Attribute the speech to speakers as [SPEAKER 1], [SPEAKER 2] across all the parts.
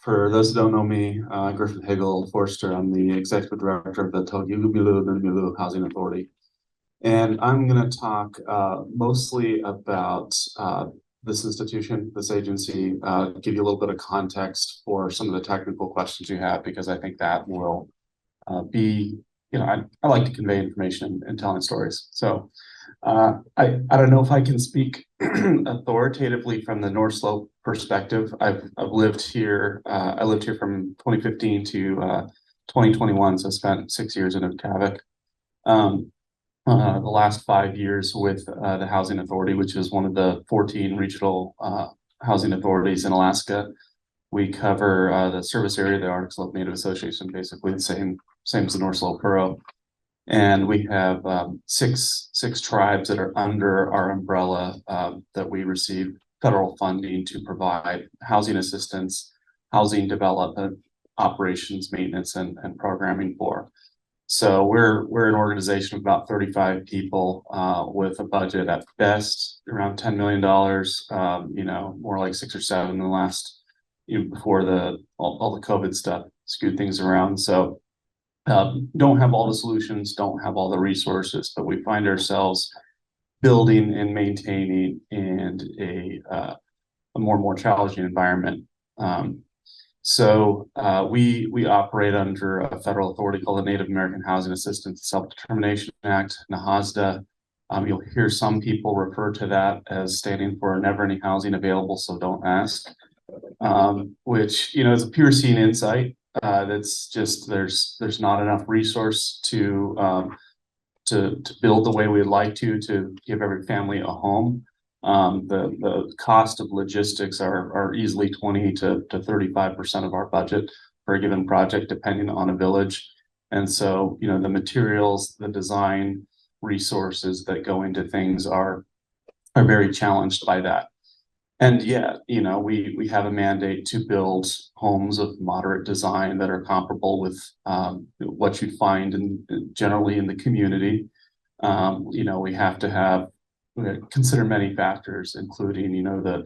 [SPEAKER 1] For those who don't know me, Griffin Hagle, Forster. I'm the executive director of the Togilu Housing Authority. And I'm going to talk mostly about this institution, this agency, give you a little bit of context for some of the technical questions you have, because I think that will I like to convey information and telling stories. So I don't know if I can speak authoritatively from the North Slope perspective. I've lived here. I lived here from 2015 to 2021, so I spent 6 years in Ukavik. The last 5 years with the Housing Authority, which is one of the 14 regional housing authorities in Alaska. We cover the service area of the Arctic Slope Native Association, basically the same as the North Slope Borough. And we have six tribes that are under our umbrella that we receive federal funding to provide housing assistance, housing development, operations, maintenance, and programming for. So we're an organization of about 35 people with a budget at best around $10 million. More like 6 or 7 in the last, before all the COVID stuff skewed things around. So don't have all the solutions, don't have all the resources, but we find ourselves building and maintaining in a more and more challenging environment. So we operate under a federal authority called the Native American Housing Assistance Self-Determination Act, NAHASDA. You'll hear some people refer to that as standing for Never Any Housing Available, So Don't Ask, which is a piercing insight. That's just there's not enough resource to build the way we'd like to give every family a home. The cost of logistics are easily 20 to 35% of our budget for a given project, depending on a village. And so, the materials, the design resources that go into things are very challenged by that. And yet, we have a mandate to build homes of moderate design that are comparable with what you'd find generally in the community. We have to consider many factors, including, the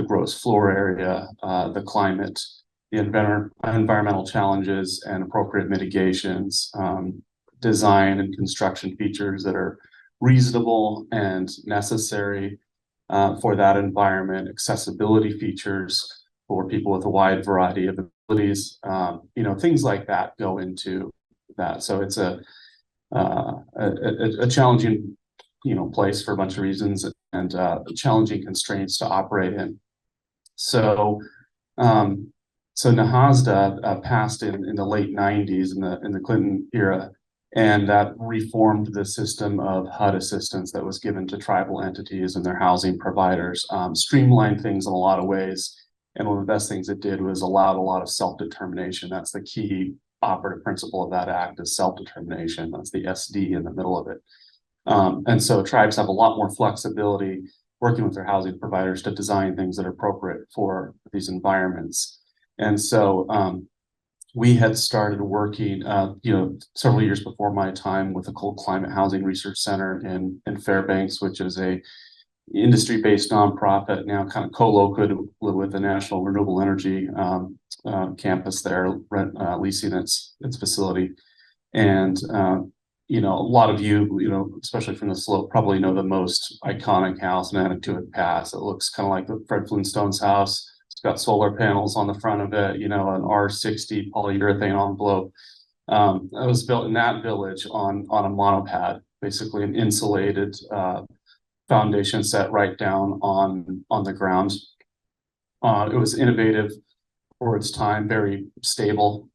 [SPEAKER 1] gross floor area, the climate, the environmental challenges and appropriate mitigations, design and construction features that are reasonable and necessary for that environment, accessibility features for people with a wide variety of abilities, things like that go into that. So it's a challenging, place for a bunch of reasons and challenging constraints to operate in. So NAHASDA passed in the late 90s in the Clinton era. And that reformed the system of HUD assistance that was given to tribal entities and their housing providers, streamlined things in a lot of ways. And one of the best things it did was allowed a lot of self-determination. That's the key operative principle of that act, is self-determination. That's the SD in the middle of it. And so tribes have a lot more flexibility working with their housing providers to design things that are appropriate for these environments. And so we had started working, several years before my time with the Cold Climate Housing Research Center in Fairbanks, which is a industry-based nonprofit, now kind of co-located with the National Renewable Energy campus there, leasing its facility. And, a lot of you, especially from the Slope, probably know the most iconic house in Anaktuvuk Pass. It looks kind of like the Fred Flintstone's house. It's got solar panels on the front of it, an R60 polyurethane envelope. It was built in that village on a monopad, basically an insulated foundation set right down on the ground. It was innovative for its time, very stable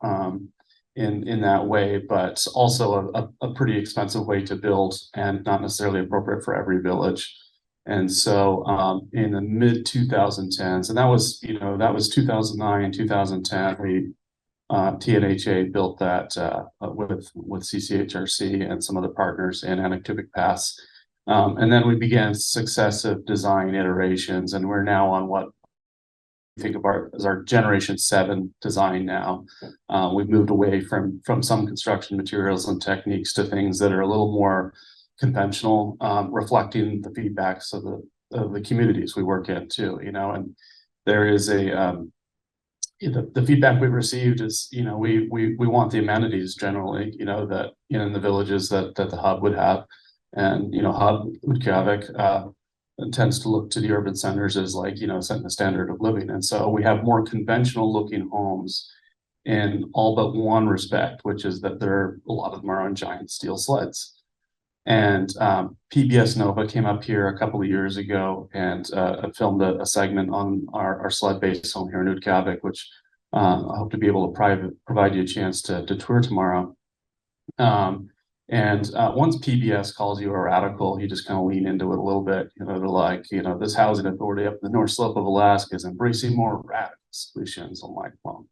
[SPEAKER 1] in that way, but also a pretty expensive way to build and not necessarily appropriate for every village. And so in the mid 2010s, and that was 2009, 2010, TNHA built that with CCHRC and some other partners in Anaktuvuk Pass. And then we began successive design iterations, and we're now on what we think of as our Generation 7 design now. We've moved away from some construction materials and techniques to things that are a little more conventional, reflecting the feedbacks of the communities we work in too, and there is a the feedback we've received is, we want the amenities generally, that, in the villages that the hub would have. And, hub, Reykjavik, tends to look to the urban centers as like, setting the standard of living. And so we have more conventional looking homes in all but one respect, which is that a lot of them are on giant steel sleds. And PBS Nova came up here a couple of years ago and filmed a segment on our sled-based home here in Reykjavik, which I hope to be able to provide you a chance to tour tomorrow. Once PBS calls you a radical, you just kind of lean into it a little bit. They're like, this housing authority up the North Slope of Alaska is embracing more radical solutions. I'm like, well,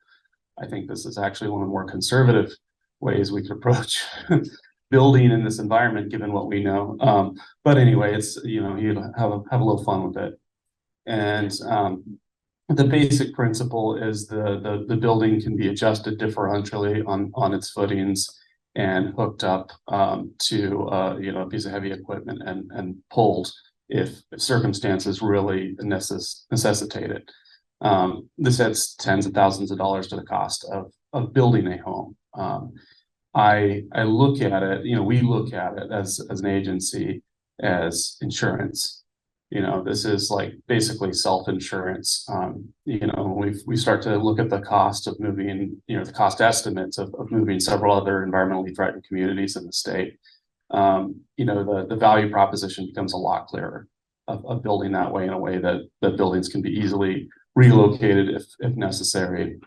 [SPEAKER 1] I think this is actually one of the more conservative ways we could approach building in this environment, given what we know. But anyway, it's, you have a little fun with it. And the basic principle is the building can be adjusted differentially on its footings and hooked up to a piece of heavy equipment and pulled if circumstances really necessitate it. This adds tens of thousands of dollars to the cost of building a home. I look at it, we look at it as an agency as insurance. This is like basically self-insurance. We start to look at the cost of moving, the cost estimates of moving several other environmentally threatened communities in the state. The value proposition becomes a lot clearer of building that way, in a way that buildings can be easily relocated if necessary,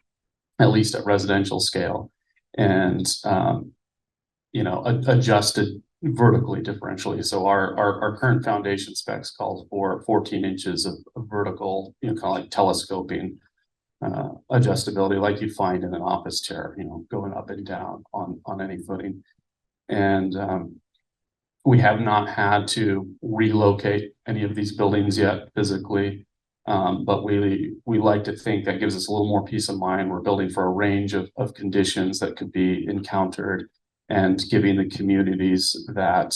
[SPEAKER 1] at least at residential scale, and adjusted vertically differentially. So our current foundation specs calls for 14 inches of vertical, kind of like telescoping adjustability, like you'd find in an office chair, going up and down on any footing. And we have not had to relocate any of these buildings yet physically. But we like to think that gives us a little more peace of mind. We're building for a range of conditions that could be encountered, and giving the communities that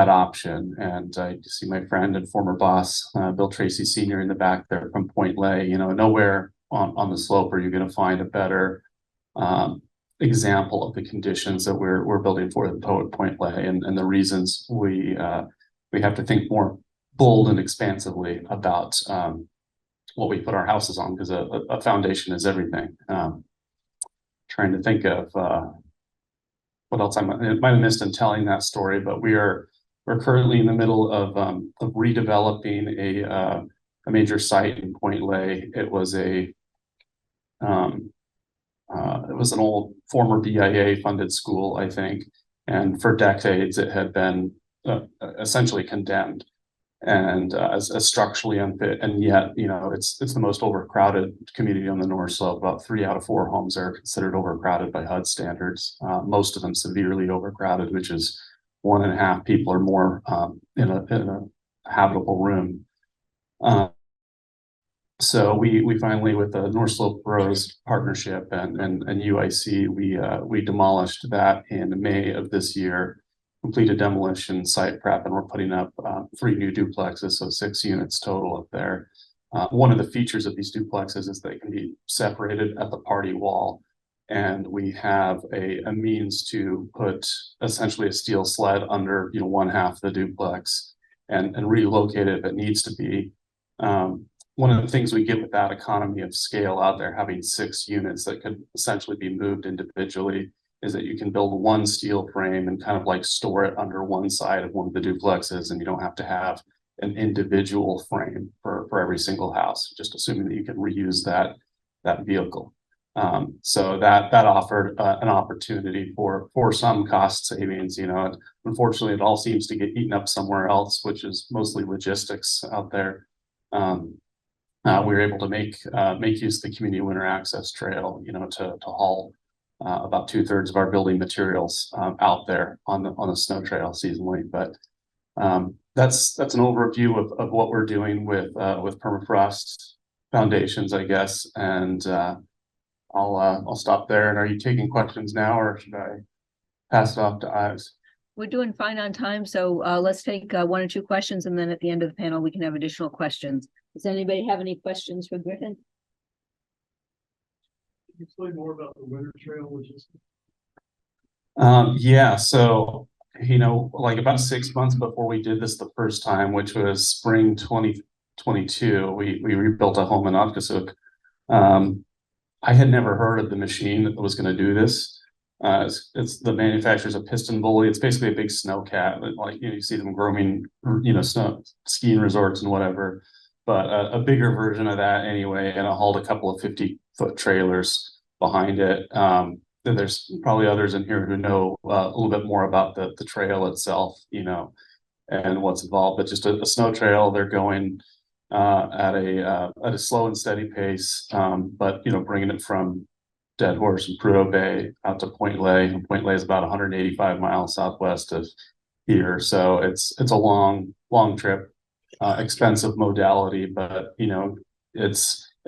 [SPEAKER 1] option. And I see my friend and former boss, Bill Tracy Sr. in the back there from Point Lay. Nowhere on the slope are you going to find a better example of the conditions that we're building for the Point Lay, and the reasons we have to think more bold and expansively about what we put our houses on, because a foundation is everything. Trying to think of what else I might have missed in telling that story, but we're currently in the middle of redeveloping a major site in Point Lay. It was an old former BIA funded school, I think, and for decades it had been essentially condemned and as structurally unfit, and yet it's the most overcrowded community on the North Slope. About 3 out of 4 homes are considered overcrowded by HUD standards. Most of them severely overcrowded, which is 1.5 people or more in a habitable room. So we finally, with the North Slope Bros partnership and UIC, we demolished that in May of this year. Completed demolition, site prep, and we're putting up 3 new duplexes, so 6 units total up there. One of the features of these duplexes is they can be separated at the party wall, and we have a means to put essentially a steel sled under one half of the duplex and relocate it if it needs to be. One of the things we get with that economy of scale out there, having 6 units that could essentially be moved individually, is that you can build one steel frame and kind of like store it under one side of one of the duplexes, and you don't have to have an individual frame for every single house, just assuming that you can reuse that vehicle. So that offered an opportunity for some cost savings. Unfortunately, it all seems to get eaten up somewhere else, which is mostly logistics out there. We were able to make use of the community winter access trail, to haul about 2/3 of our building materials out there on the snow trail seasonally. But that's an overview of what we're doing with permafrost foundations, I guess. And I'll stop there. And are you taking questions now, or should I pass it off to Ives?
[SPEAKER 2] We're doing fine on time, so let's take 1 or 2 questions, and then at the end of the panel we can have additional questions. Does anybody have any questions for Griffin?
[SPEAKER 3] explain more about the winter trail, which is
[SPEAKER 1] Yeah, so, like about 6 months before we did this the first time, which was spring 2022, we rebuilt a home in Otkasuk. I had never heard of the machine that was going to do this. It's the manufacturer's a piston bully. It's basically a big snowcat, like you see them grooming, snow skiing resorts and whatever. But a bigger version of that anyway, and it hauled a couple of 50-foot trailers behind it. Then there's probably others in here who know a little bit more about the trail itself, and what's involved. But just a snow trail, they're going at a slow and steady pace, but bringing it from Dead Horse and Prudhoe Bay out to Point Lay. And Point Lay is about 185 miles southwest of here, so it's a long trip, expensive modality, but it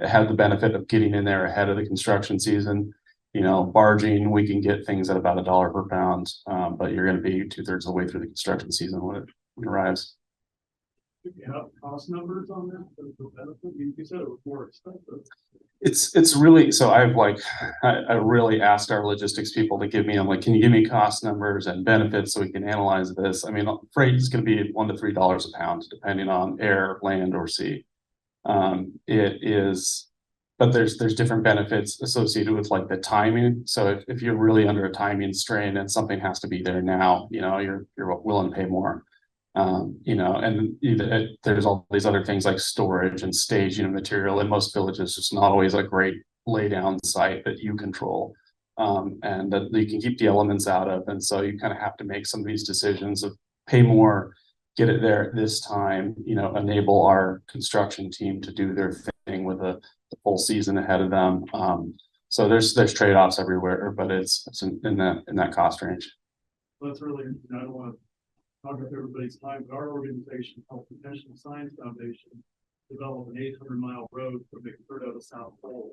[SPEAKER 1] had the benefit of getting in there ahead of the construction season. Barging, we can get things at about $1 per pound, but you're going to be 2/3 of the way through the construction season when it arrives.
[SPEAKER 3] do you have cost numbers on that for benefit? You said it was more expensive.
[SPEAKER 1] It's really, so I really asked our logistics people to give me, I'm like, can you give me cost numbers and benefits so we can analyze this? I mean, freight is going to be $1 to $3 a pound, depending on air, land, or sea. It is, but there's different benefits associated with like the timing. So if you're really under a timing strain and something has to be there now, you're willing to pay more. And there's all these other things like storage and staging of material. In most villages, it's not always a great lay down site that you control, and that you can keep the elements out of. And so you kind of have to make some of these decisions of pay more, get it there at this time, enable our construction team to do their thing with a full season ahead of them. So there's trade-offs everywhere, but it's in that cost range.
[SPEAKER 3] Well, that's really, I don't want to talk up everybody's time, but our organization, Health Protection Science Foundation, developed an 800-mile road from McMurdo to South Pole.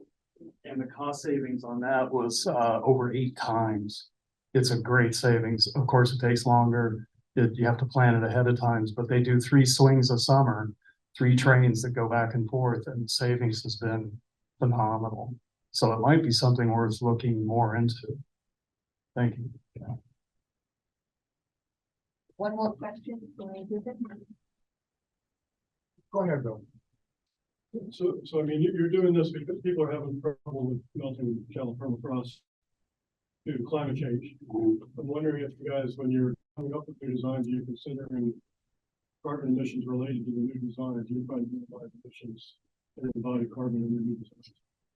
[SPEAKER 3] And the cost savings on that was over 8 times. It's a great savings. Of course, it takes longer. You have to plan it ahead of times, but they do 3 swings a summer, 3 trains that go back and forth, and savings has been phenomenal. So it might be something worth looking more into. Thank you.
[SPEAKER 2] One more question.
[SPEAKER 3] Go ahead, Bill. So I mean, you're doing this because people are having trouble with melting permafrost due to climate change. I'm wondering if you guys, when you're coming up with new designs, are you considering carbon emissions related to the new designs? Do you find unified emissions and embodied carbon in the new designs?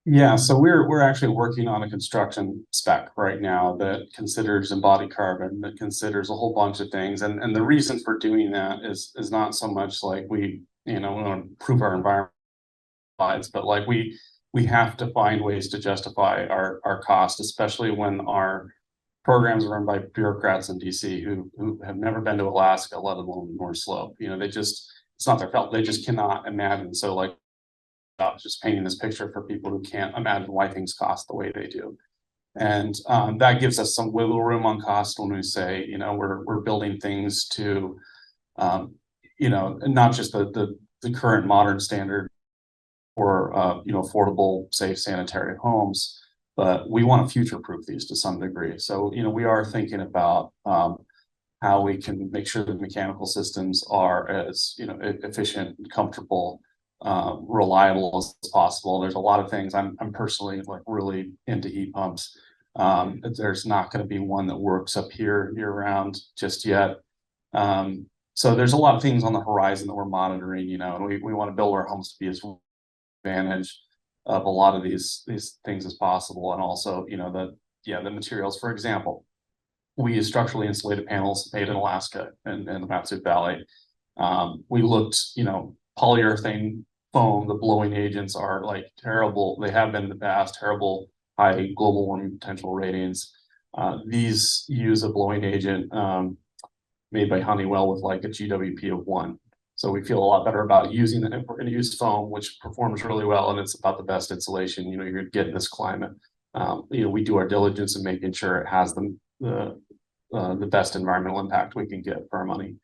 [SPEAKER 1] Yeah, so we're actually working on a construction spec right now that considers embodied carbon, that considers a whole bunch of things. And the reason for doing that is not so much like we want to improve our environment, but like we have to find ways to justify our cost, especially when our programs are run by bureaucrats in DC who have never been to Alaska, let alone North Slope. It's not their fault. They just cannot imagine. So like, just painting this picture for people who can't imagine why things cost the way they do. And that gives us some wiggle room on cost when we say, we're building things to, not just the current modern standard for, affordable, safe, sanitary homes, but we want to future-proof these to some degree. So, we are thinking about how we can make sure the mechanical systems are as, efficient and comfortable, reliable as possible. There's a lot of things. I'm personally like really into heat pumps. There's not going to be one that works up here year round just yet. So there's a lot of things on the horizon that we're monitoring, and we want to build our homes to be as advantage of a lot of these things as possible. And also, the materials, for example, we use structurally insulated panels made in Alaska and in the Mat-Su Valley. We looked, polyurethane foam, the blowing agents are like terrible. They have been in the past, terrible high global warming potential ratings. These use a blowing agent made by Honeywell with like a GWP of 1. So we feel a lot better about using it. If we're going to use foam, which performs really well, and it's about the best insulation, you're getting this climate. We do our diligence in making sure it has the best environmental impact we can get for our money.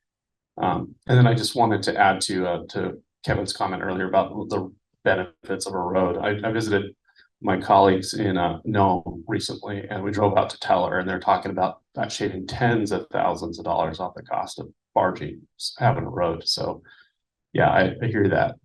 [SPEAKER 1] And then I just wanted to add to Kevin's comment earlier about the benefits of a road. I visited my colleagues in Nome recently, and we drove out to Teller, and they're talking about that shaving tens of thousands of dollars off the cost of barging, having a road. So yeah, I hear that.